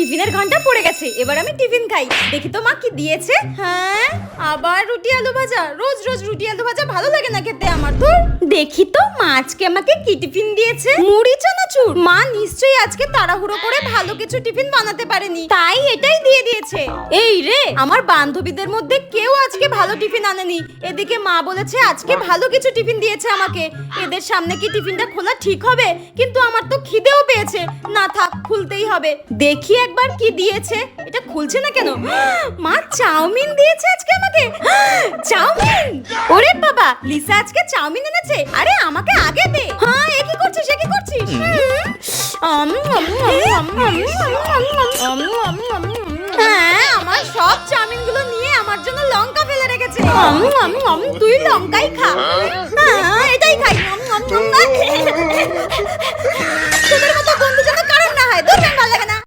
টিফিনের ঘন্টা পড়ে গেছে, এবার আমি টিফিন খাই। দেখি তো মা কি দিয়েছে। হ্যাঁ, আবার রুটি আলু ভাজা। রোজ রোজ রুটি আলু ভাজা ভালো লাগে না খেতে আমার। তো দেখি তো মা আজকে আমাকে কি টিফিন দিয়েছে। মুড়ি চানাচুর। মা নিশ্চয়ই আজকে তাড়াহুড়ো করে ভালো কিছু টিফিন বানাতে পারেনি, তাই এটাই দিয়ে দিয়েছে। এই রে, আমার বান্ধবীদের মধ্যে কেউ আজকে ভালো টিফিন আনেনি। এদিকে মা বলেছে আজকে ভালো কিছু টিফিন দিয়েছে আমাকে। এদের সামনে কি টিফিনটা খোলা ঠিক হবে? কিন্তু আমার তো খিদেও পেয়েছে। না থাক, খুলতেই হবে। দেখি একবার কি দিয়েছে। এটা খুলছে না কেন? মা চাউমিন দিয়েছে আজকে আমাকে। চাউমিন! ওরে বাবা, লিসা আজকে চাউমিন এনেছে। আরে আমাকে আগে দে। হ্যাঁ, এ কি করছিস? এ কি করছিস? হ্যাঁ, আমার সব চাউমিন গুলো নিয়ে আমার জন্য লঙ্কা ফেলে রেখেছে। তুই লঙ্কাই খা। হ্যাঁ, এটাই খাই। তোদের মতো বন্ধু যেন